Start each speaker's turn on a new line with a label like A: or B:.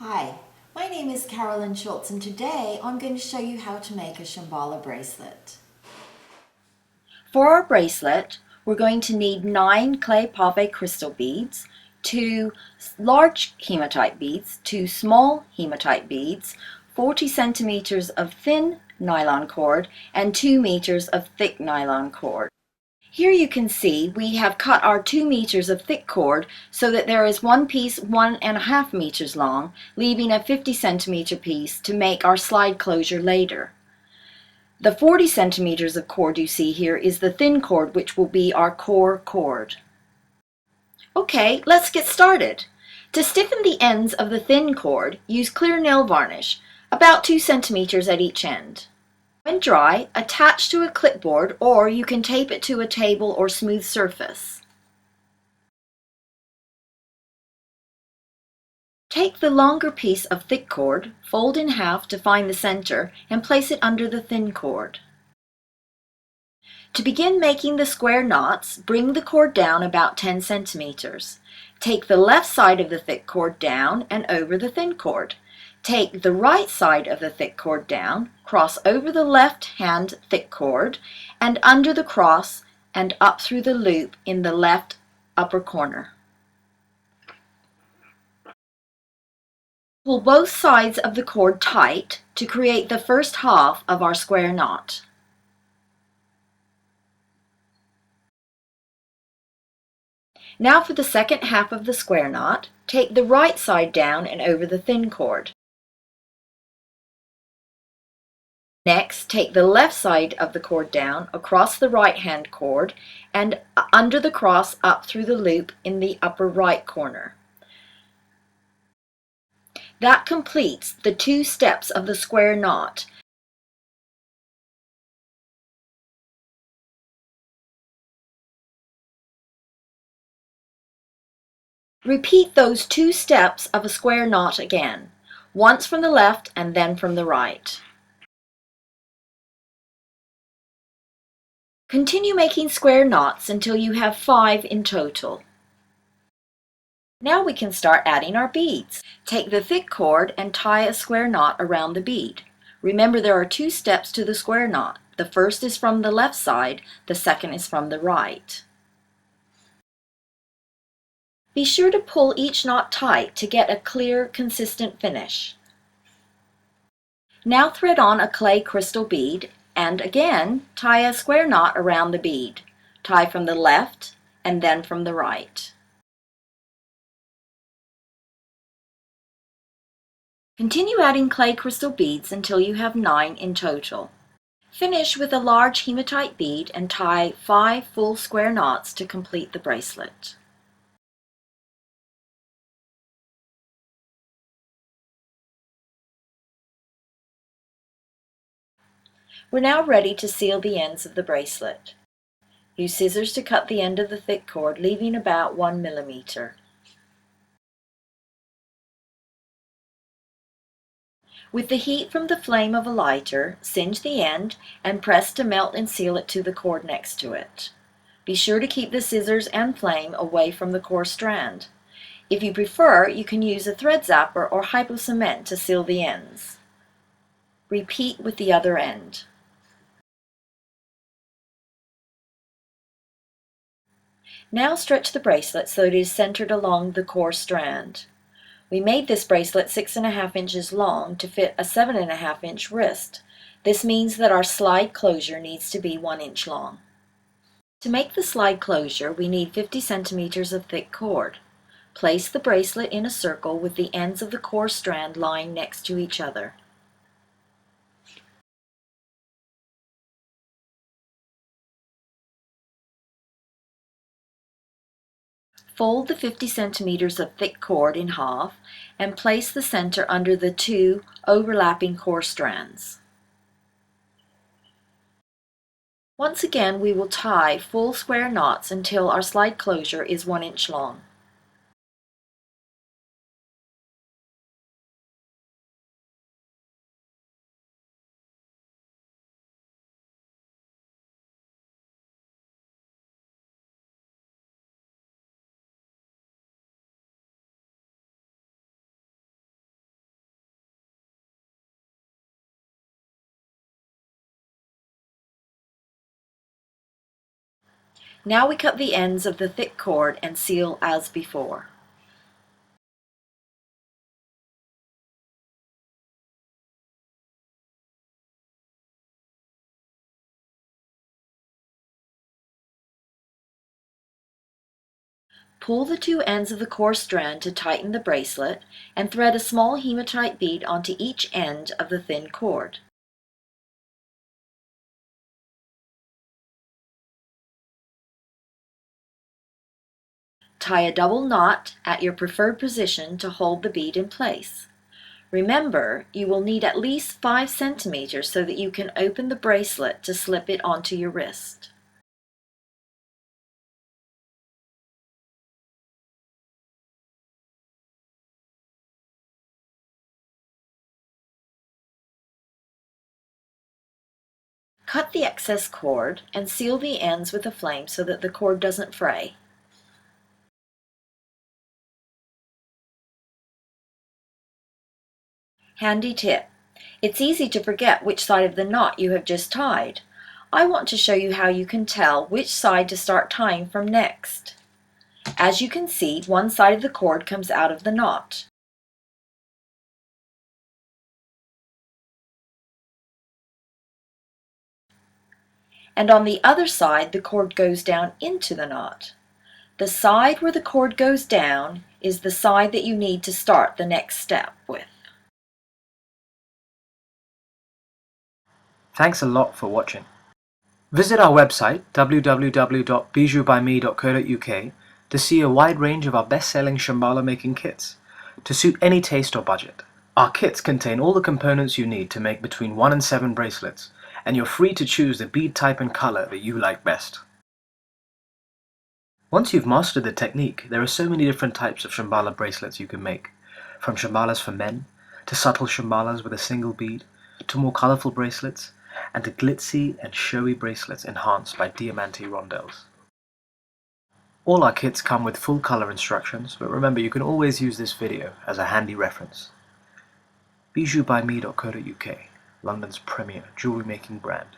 A: Hi, my name is Carolyn Schultz and today I'm going to show you how to make a Shamballa bracelet. For our bracelet, we're going to need 9 clay pave crystal beads, 2 large hematite beads, 2 small hematite beads, 40 centimeters of thin nylon cord, and 2 meters of thick nylon cord. Here you can see we have cut our 2 meters of thick cord so that there is one piece 1.5 meters long, leaving a 50 centimeter piece to make our slide closure later. The 40 centimeters of cord you see here is the thin cord, which will be our core cord. Okay, let's get started. To stiffen the ends of the thin cord, use clear nail varnish, about 2 centimeters at each end. When dry, attach to a clipboard or you can tape it to a table or smooth surface. Take the longer piece of thick cord, fold in half to find the center, and place it under the thin cord. To begin making the square knots, bring the cord down about 10 centimeters. Take the left side of the thick cord down and over the thin cord. Take the right side of the thick cord down, cross over the left hand thick cord, and under the cross and up through the loop in the left upper corner. Pull both sides of the cord tight to create the first half of our square knot. Now for the second half of the square knot, take the right side down and over the thin cord. Next, take the left side of the cord down across the right hand cord and under the cross up through the loop in the upper right corner. That completes the 2 steps of the square knot. Repeat those 2 steps of a square knot again, once from the left and then from the right. Continue making square knots until you have 5 in total. Now we can start adding our beads. Take the thick cord and tie a square knot around the bead. Remember there are 2 steps to the square knot. The first is from the left side, the second is from the right. Be sure to pull each knot tight to get a clear, consistent finish. Now thread on a clay crystal bead and again tie a square knot around the bead. Tie from the left and then from the right. Continue adding clay crystal beads until you have 9 in total. Finish with a large hematite bead and tie 5 full square knots to complete the bracelet. We're now ready to seal the ends of the bracelet. Use scissors to cut the end of the thick cord, leaving about 1 millimeter. With the heat from the flame of a lighter, singe the end and press to melt and seal it to the cord next to it. Be sure to keep the scissors and flame away from the core strand. If you prefer, you can use a thread zapper or hypocement to seal the ends. Repeat with the other end. Now stretch the bracelet so it is centered along the core strand. We made this bracelet 6.5 inches long to fit a 7.5 inch wrist. This means that our slide closure needs to be 1 inch long. To make the slide closure, we need 50 centimeters of thick cord. Place the bracelet in a circle with the ends of the core strand lying next to each other. Fold the 50 centimeters of thick cord in half and place the center under the 2 overlapping core strands. Once again, we will tie full square knots until our slide closure is 1 inch long. Now we cut the ends of the thick cord and seal as before. Pull the two ends of the core strand to tighten the bracelet and thread a small hematite bead onto each end of the thin cord. Tie a double knot at your preferred position to hold the bead in place. Remember, you will need at least 5 centimeters so that you can open the bracelet to slip it onto your wrist. Cut the excess cord and seal the ends with a flame so that the cord doesn't fray. Handy tip. It's easy to forget which side of the knot you have just tied. I want to show you how you can tell which side to start tying from next. As you can see, one side of the cord comes out of the knot. And on the other side, the cord goes down into the knot. The side where the cord goes down is the side that you need to start the next step with.
B: Thanks a lot for watching. Visit our website www.bijoubyme.co.uk to see a wide range of our best-selling Shamballa making kits to suit any taste or budget. Our kits contain all the components you need to make between 1 and 7 bracelets, and you're free to choose the bead type and color that you like best. Once you've mastered the technique, there are so many different types of Shamballa bracelets you can make, from Shamballas for men, to subtle Shamballas with a single bead, to more colorful bracelets, and to glitzy and showy bracelets enhanced by diamante rondelles. All our kits come with full color instructions, but remember you can always use this video as a handy reference. bijoubyme.co.uk, London's premier jewelry making brand.